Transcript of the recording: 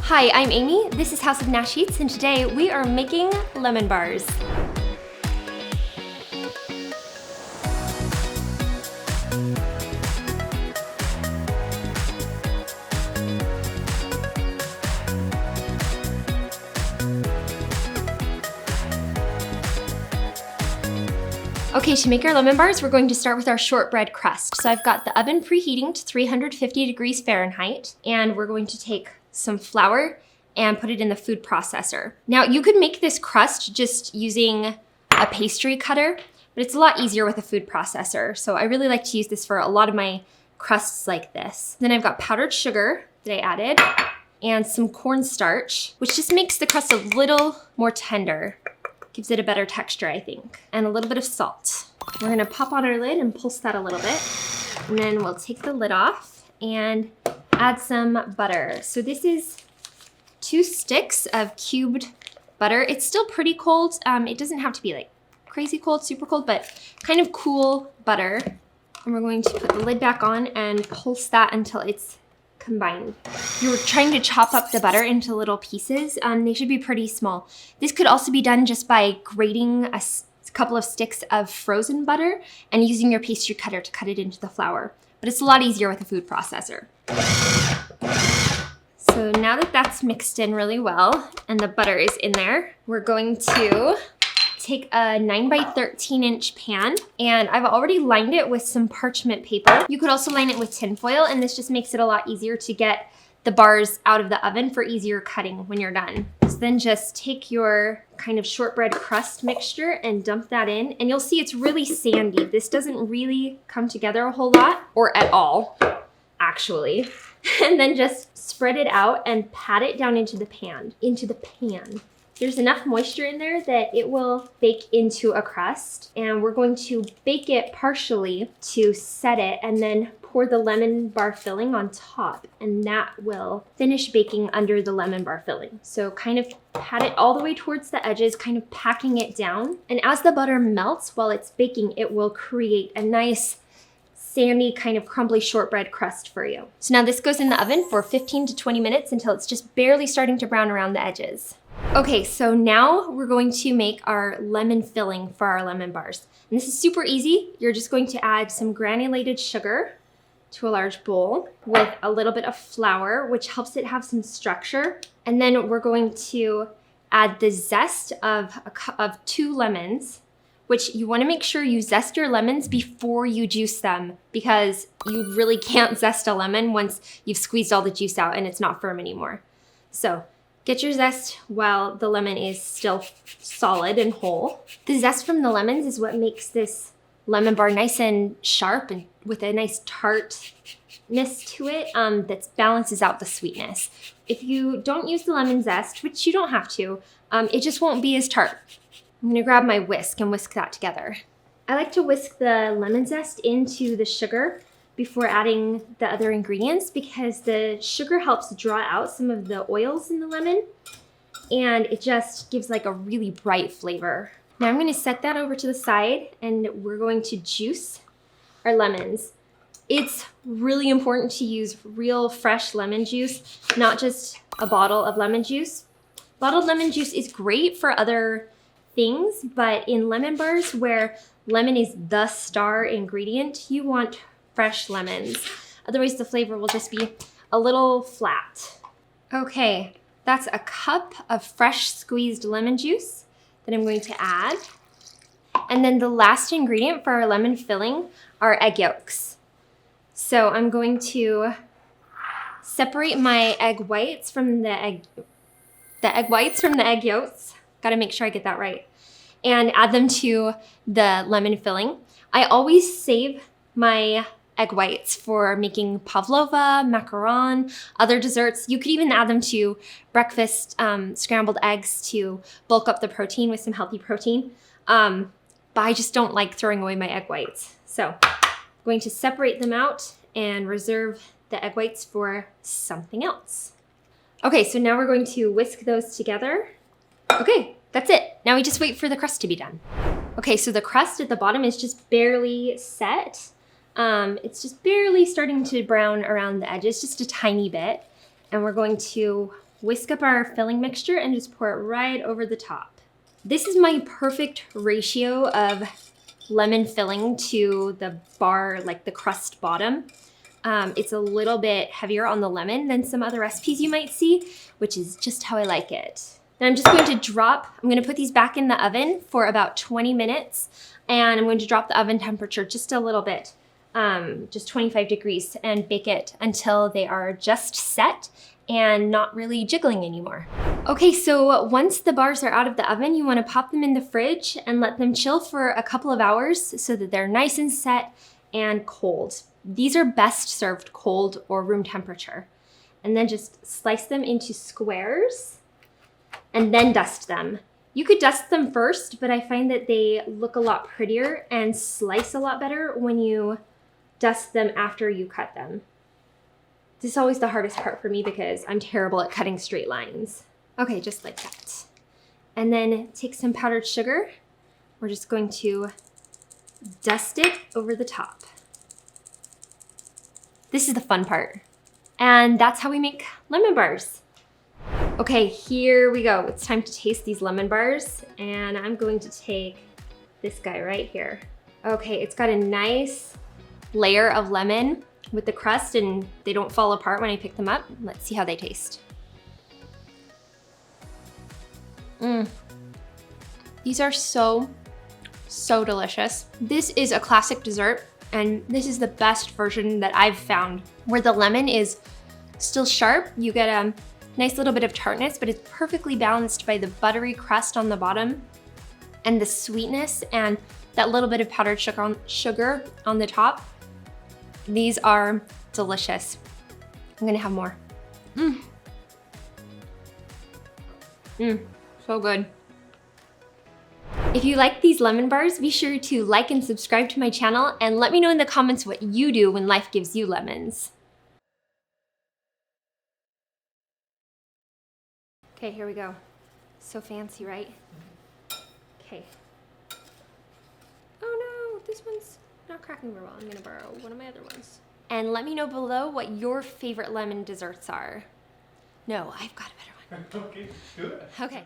Hi, I'm Amy, this is House of Nash Eats, and today we are making lemon bars. Okay, to make our lemon bars, we're going to start with our shortbread crust. So I've got the oven preheating to 350 degrees Fahrenheit, and we're going to take some flour and put it in the food processor. Now, you could make this crust just using a pastry cutter, but it's a lot easier with a food processor. So I really like to use this for a lot of my crusts like this. Then I've got powdered sugar that I added, and some cornstarch, which just makes the crust a little more tender. Gives it a better texture, I think. And a little bit of salt. We're gonna pop on our lid and pulse that a little bit. And then we'll take the lid off and add some butter. So this is 2 sticks of cubed butter. It's still pretty cold. It doesn't have to be like crazy cold, super cold, but kind of cool butter. And we're going to put the lid back on and pulse that until it's combined. You're trying to chop up the butter into little pieces. They should be pretty small. This could also be done just by grating a couple of sticks of frozen butter and using your pastry cutter to cut it into the flour. But it's a lot easier with a food processor. So now that that's mixed in really well and the butter is in there, we're going to take a 9 by 13 inch pan, and I've already lined it with some parchment paper. You could also line it with tin foil, and this just makes it a lot easier to get the bars out of the oven for easier cutting when you're done. So then just take your kind of shortbread crust mixture and dump that in, and you'll see it's really sandy. This doesn't really come together a whole lot, or at all, actually. And then just spread it out and pat it down into the pan. There's enough moisture in there that it will bake into a crust, and we're going to bake it partially to set it and then pour the lemon bar filling on top, and that will finish baking under the lemon bar filling. So kind of pat it all the way towards the edges, kind of packing it down. And as the butter melts while it's baking, it will create a nice sandy kind of crumbly shortbread crust for you. So now this goes in the oven for 15 to 20 minutes until it's just barely starting to brown around the edges. Okay, so now we're going to make our lemon filling for our lemon bars. And this is super easy. You're just going to add some granulated sugar to a large bowl with a little bit of flour, which helps it have some structure. And then we're going to add the zest of 2 lemons, which you want to make sure you zest your lemons before you juice them, because you really can't zest a lemon once you've squeezed all the juice out and it's not firm anymore. So get your zest while the lemon is still solid and whole. The zest from the lemons is what makes this lemon bar nice and sharp and with a nice tartness to it that balances out the sweetness. If you don't use the lemon zest, which you don't have to, it just won't be as tart. I'm gonna grab my whisk and whisk that together. I like to whisk the lemon zest into the sugar before adding the other ingredients, because the sugar helps draw out some of the oils in the lemon, and it just gives like a really bright flavor. Now I'm gonna set that over to the side, and we're going to juice our lemons. It's really important to use real fresh lemon juice, not just a bottle of lemon juice. Bottled lemon juice is great for other things, but in lemon bars where lemon is the star ingredient, you want fresh lemons. Otherwise the flavor will just be a little flat. Okay, that's a cup of fresh squeezed lemon juice that I'm going to add. And then the last ingredient for our lemon filling are egg yolks. So I'm going to separate my egg whites from the egg yolks. Gotta make sure I get that right. And add them to the lemon filling. I always save my egg whites for making pavlova, macaron, other desserts. You could even add them to breakfast scrambled eggs to bulk up the protein with some healthy protein. But I just don't like throwing away my egg whites. So I'm going to separate them out and reserve the egg whites for something else. Okay, so now we're going to whisk those together. Okay, that's it. Now we just wait for the crust to be done. Okay, so the crust at the bottom is just barely set. It's just barely starting to brown around the edges, just a tiny bit. And we're going to whisk up our filling mixture and just pour it right over the top. This is my perfect ratio of lemon filling to the bar, like the crust bottom. It's a little bit heavier on the lemon than some other recipes you might see, which is just how I like it. And I'm just going to I'm going to put these back in the oven for about 20 minutes, and I'm going to drop the oven temperature just a little bit, just 25 degrees, and bake it until they are just set and not really jiggling anymore. Okay, so once the bars are out of the oven, you want to pop them in the fridge and let them chill for a couple of hours so that they're nice and set and cold. These are best served cold or room temperature. And then just slice them into squares and then dust them. You could dust them first, but I find that they look a lot prettier and slice a lot better when you dust them after you cut them. This is always the hardest part for me because I'm terrible at cutting straight lines. Okay, just like that. And then take some powdered sugar. We're just going to dust it over the top. This is the fun part. And that's how we make lemon bars. Okay, here we go. It's time to taste these lemon bars. And I'm going to take this guy right here. Okay, it's got a nice layer of lemon with the crust and they don't fall apart when I pick them up. Let's see how they taste. These are so delicious. This is a classic dessert, and this is the best version that I've found, where the lemon is still sharp. You get a nice little bit of tartness, but it's perfectly balanced by the buttery crust on the bottom and the sweetness and that little bit of powdered sugar on the top. These are delicious. I'm gonna have more. So good. If you like these lemon bars, be sure to like and subscribe to my channel and let me know in the comments what you do when life gives you lemons. Okay, here we go. So fancy, right? Okay. Oh no, this one's not cracking very well. I'm gonna borrow one of my other ones. And let me know below what your favorite lemon desserts are. No, I've got a better one. Okay, do it. Okay.